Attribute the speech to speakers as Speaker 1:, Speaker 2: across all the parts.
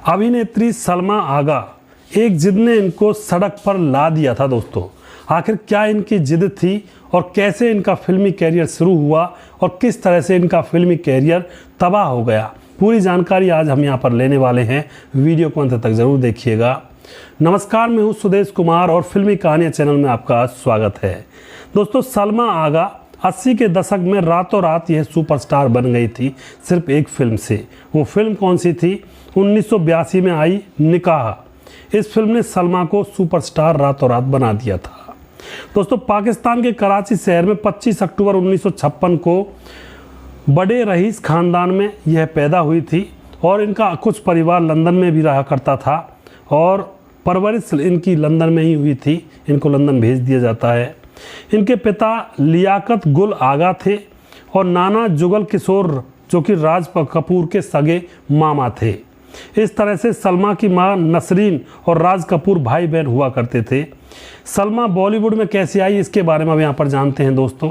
Speaker 1: अभिनेत्री सलमा आगा, एक जिद ने इनको सड़क पर ला दिया था दोस्तों। आखिर क्या इनकी जिद थी और कैसे इनका फिल्मी कैरियर शुरू हुआ और किस तरह से इनका फिल्मी कैरियर तबाह हो गया, पूरी जानकारी आज हम यहाँ पर लेने वाले हैं। वीडियो को अंत तक ज़रूर देखिएगा। नमस्कार, मैं हूँ सुदेश कुमार और फिल्मी कहानियाँ चैनल में आपका स्वागत है। दोस्तों, सलमा आगा 80 के दशक में रातों रात यह सुपरस्टार बन गई थी सिर्फ एक फिल्म से। वो फिल्म कौन सी थी? 1982 में आई निकाह। इस फिल्म ने सलमा को सुपरस्टार रातों रात बना दिया था। दोस्तों, पाकिस्तान के कराची शहर में 25 अक्टूबर 1956 को बड़े रईस खानदान में यह पैदा हुई थी और इनका कुछ परिवार लंदन में भी रहा करता था और परवरिश इनकी लंदन में ही हुई थी। इनको लंदन भेज दिया जाता है। इनके पिता लियाकत गुल आगा थे और नाना जुगल किशोर, जो कि राज कपूर के सगे मामा थे। इस तरह से सलमा की मां नसरीन और राज कपूर भाई बहन हुआ करते थे। सलमा बॉलीवुड में कैसे आई, इसके बारे में अब यहाँ पर जानते हैं। दोस्तों,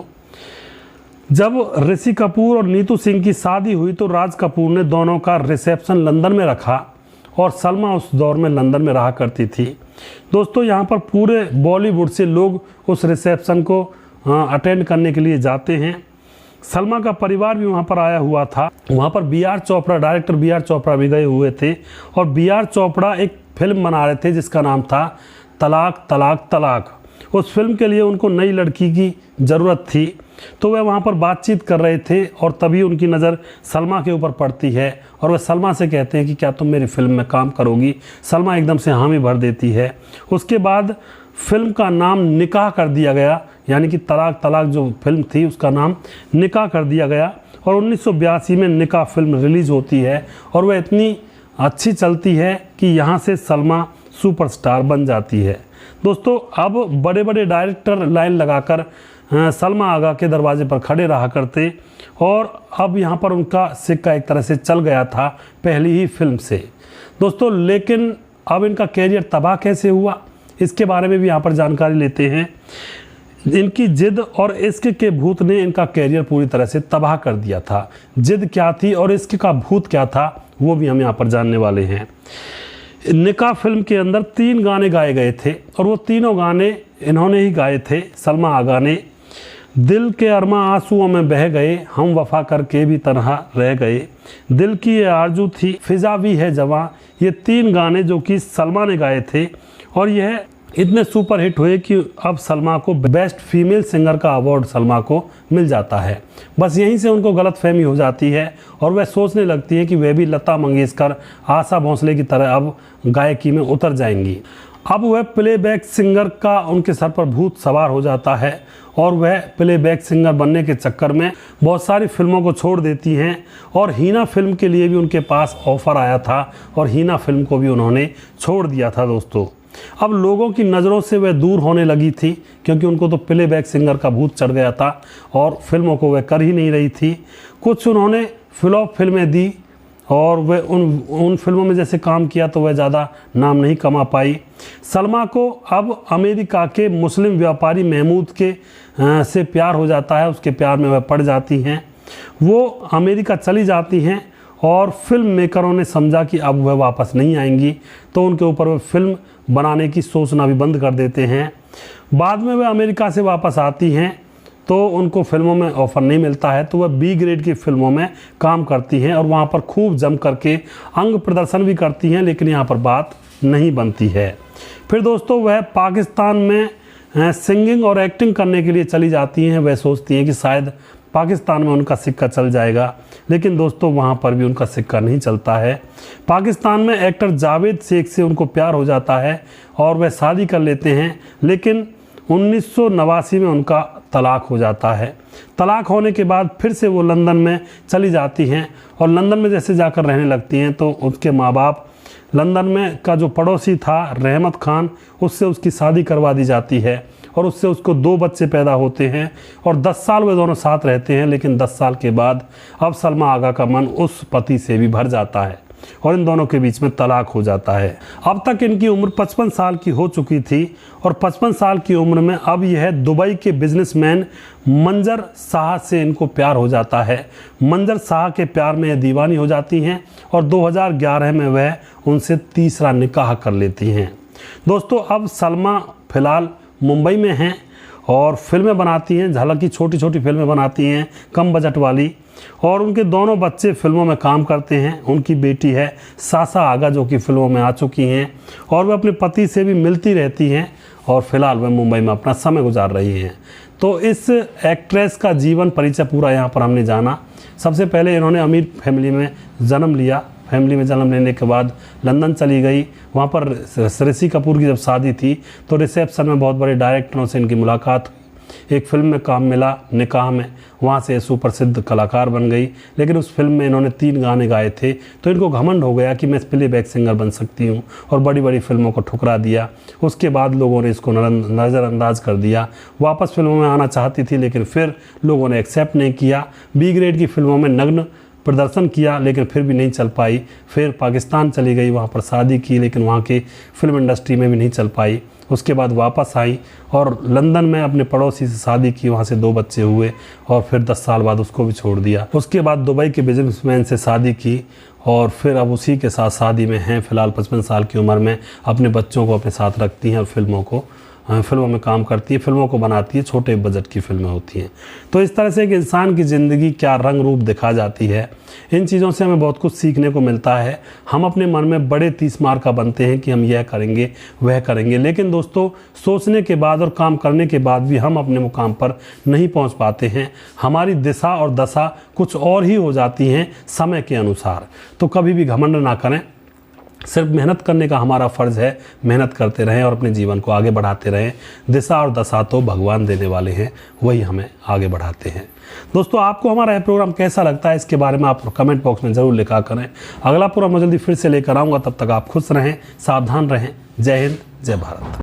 Speaker 1: जब ऋषि कपूर और नीतू सिंह की शादी हुई तो राज कपूर ने दोनों का रिसेप्शन लंदन में रखा और सलमा उस दौर में लंदन में रहा करती थी। दोस्तों, यहाँ पर पूरे बॉलीवुड से लोग उस रिसेप्शन को अटेंड करने के लिए जाते हैं। सलमा का परिवार भी वहाँ पर आया हुआ था। वहाँ पर बी.आर. चोपड़ा, डायरेक्टर बी.आर. चोपड़ा भी गए हुए थे और बी.आर. चोपड़ा एक फिल्म बना रहे थे जिसका नाम था तलाक तलाक तलाक। उस फिल्म के लिए उनको नई लड़की की ज़रूरत थी तो वह वहाँ पर बातचीत कर रहे थे और तभी उनकी नज़र सलमा के ऊपर पड़ती है और वह सलमा से कहते हैं कि क्या तुम मेरी फिल्म में काम करोगी। सलमा एकदम से हामी भर देती है। उसके बाद फिल्म का नाम निकाह कर दिया गया, यानी कि तलाक तलाक जो फिल्म थी उसका नाम निकाह कर दिया गया और 1982 में निकाह फिल्म रिलीज़ होती है और वह इतनी अच्छी चलती है कि यहाँ से सलमा सुपरस्टार बन जाती है। दोस्तों, अब बड़े बड़े डायरेक्टर लाइन लगाकर सलमा आगा के दरवाजे पर खड़े रहा करते और अब यहाँ पर उनका सिक्का एक तरह से चल गया था पहली ही फिल्म से। दोस्तों, लेकिन अब इनका कैरियर तबाह कैसे हुआ, इसके बारे में भी यहाँ पर जानकारी लेते हैं। इनकी जिद और इश्क के भूत ने इनका कैरियर पूरी तरह से तबाह कर दिया था। जिद क्या थी और इश्क का भूत क्या था, वो भी हम यहाँ पर जानने वाले हैं। निकाह फिल्म के अंदर 3 गाने गाए गए थे और वो तीनों गाने इन्होंने ही गाए थे, सलमा आगा ने। दिल के अरमा आंसुओं में बह गए, हम वफा करके भी तन्हा रह गए, दिल की ये आरजू थी, फिजा भी है जवां। ये 3 गाने जो कि सलमा ने गाए थे और यह इतने सुपर हिट हुए कि अब सलमा को बेस्ट फीमेल सिंगर का अवार्ड सलमा को मिल जाता है। बस यहीं से उनको गलतफहमी हो जाती है और वह सोचने लगती है कि वह भी लता मंगेशकर, आशा भोसले की तरह अब गायकी में उतर जाएंगी। अब वह प्लेबैक सिंगर का उनके सर पर भूत सवार हो जाता है और वह प्लेबैक सिंगर बनने के चक्कर में बहुत सारी फिल्मों को छोड़ देती हैं और हीना फिल्म के लिए भी उनके पास ऑफ़र आया था और हीना फिल्म को भी उन्होंने छोड़ दिया था। दोस्तों, अब लोगों की नज़रों से वह दूर होने लगी थी क्योंकि उनको तो प्लेबैक सिंगर का भूत चढ़ गया था और फिल्मों को वह कर ही नहीं रही थी। कुछ उन्होंने फ्लॉप फिल्में दी और वह उन फिल्मों में जैसे काम किया तो वह ज़्यादा नाम नहीं कमा पाई। सलमा को अब अमेरिका के मुस्लिम व्यापारी महमूद के से प्यार हो जाता है। उसके प्यार में वह पड़ जाती हैं। वो अमेरिका चली जाती हैं और फिल्म मेकरों ने समझा कि अब वह वापस नहीं आएंगी तो उनके ऊपर वह फिल्म बनाने की सोचना भी बंद कर देते हैं। बाद में वह अमेरिका से वापस आती हैं तो उनको फिल्मों में ऑफ़र नहीं मिलता है तो वह बी ग्रेड की फिल्मों में काम करती हैं और वहाँ पर खूब जम करके अंग प्रदर्शन भी करती हैं, लेकिन यहाँ पर बात नहीं बनती है। फिर दोस्तों, वह पाकिस्तान में सिंगिंग और एक्टिंग करने के लिए चली जाती हैं। वह सोचती हैं कि शायद पाकिस्तान में उनका सिक्का चल जाएगा, लेकिन दोस्तों वहाँ पर भी उनका सिक्का नहीं चलता है। पाकिस्तान में एक्टर जावेद शेख से उनको प्यार हो जाता है और वह शादी कर लेते हैं, लेकिन 1989 में उनका तलाक हो जाता है। तलाक होने के बाद फिर से वो लंदन में चली जाती हैं और लंदन में जैसे जाकर रहने लगती हैं तो उसके माँ बाप लंदन में का जो पड़ोसी था रहमत खान, उससे उसकी शादी करवा दी जाती है और उससे उसको 2 बच्चे पैदा होते हैं और 10 साल वे दोनों साथ रहते हैं। लेकिन 10 साल के बाद अब सलमा आगा का मन उस पति से भी भर जाता है। और इन दोनों के बीच में तलाक हो जाता है। अब तक इनकी उम्र 55 साल की हो चुकी थी और 55 साल की उम्र में अब यह दुबई के बिजनेसमैन मंजर शाह से इनको प्यार हो जाता है। मंजर शाह के प्यार में यह दीवानी हो जाती हैं और 2011 में वह उनसे तीसरा निकाह कर लेती हैं। दोस्तों, अब सलमा फ़िलहाल मुंबई में हैं और फिल्में बनाती हैं, हालांकि छोटी छोटी फिल्में बनाती हैं, कम बजट वाली, और उनके दोनों बच्चे फिल्मों में काम करते हैं। उनकी बेटी है सासा आगा जो कि फिल्मों में आ चुकी हैं और वह अपने पति से भी मिलती रहती हैं और फिलहाल वह मुंबई में अपना समय गुजार रही हैं। तो इस एक्ट्रेस का जीवन परिचय पूरा यहाँ पर हमने जाना। सबसे पहले इन्होंने अमीर फैमिली में जन्म लिया। फैमिली में जन्म लेने के बाद लंदन चली गई। वहाँ पर ऋषि कपूर की जब शादी थी तो रिसेप्शन में बहुत बड़े डायरेक्टरों से इनकी मुलाकात हुई। एक फिल्म में काम मिला, निकाह में, वहाँ से सुप्रसिद्ध कलाकार बन गई। लेकिन उस फिल्म में इन्होंने 3 गाने गाए थे तो इनको घमंड हो गया कि मैं प्लेबैक सिंगर बन सकती हूँ और बड़ी बड़ी फिल्मों को ठुकरा दिया। उसके बाद लोगों ने इसको नज़रअंदाज कर दिया। वापस फिल्मों में आना चाहती थी लेकिन फिर लोगों ने एक्सेप्ट नहीं किया। बी ग्रेड की फिल्मों में नग्न प्रदर्शन किया लेकिन फिर भी नहीं चल पाई। फिर पाकिस्तान चली गई, वहाँ पर शादी की लेकिन वहाँ की फिल्म इंडस्ट्री में भी नहीं चल पाई। उसके बाद वापस आई और लंदन में अपने पड़ोसी से शादी की, वहाँ से 2 बच्चे हुए और फिर 10 साल बाद उसको भी छोड़ दिया। उसके बाद दुबई के बिजनेसमैन से शादी की और फिर अब उसी के साथ शादी में हैं। फ़िलहाल 55 साल की उम्र में अपने बच्चों को अपने साथ रखती हैं और फिल्मों में काम करती है, फिल्मों को बनाती है। छोटे बजट की फिल्में होती हैं। तो इस तरह से एक इंसान की ज़िंदगी क्या रंग रूप दिखा जाती है। इन चीज़ों से हमें बहुत कुछ सीखने को मिलता है। हम अपने मन में बड़े 30 मार का बनते हैं कि हम यह करेंगे वह करेंगे, लेकिन दोस्तों सोचने के बाद और काम करने के बाद भी हम अपने मुकाम पर नहीं पहुंच पाते हैं। हमारी दिशा और दशा कुछ और ही हो जाती हैं समय के अनुसार। तो कभी भी घमंड ना करें, सिर्फ मेहनत करने का हमारा फ़र्ज़ है। मेहनत करते रहें और अपने जीवन को आगे बढ़ाते रहें। दिशा और दशा तो भगवान देने वाले हैं, वही हमें आगे बढ़ाते हैं। दोस्तों, आपको हमारा यह प्रोग्राम कैसा लगता है इसके बारे में आप कमेंट बॉक्स में ज़रूर लिखा करें। अगला प्रोग्राम मैं जल्दी फिर से लेकर आऊँगा। तब तक आप खुश रहें, सावधान रहें। जय हिंद, जय भारत।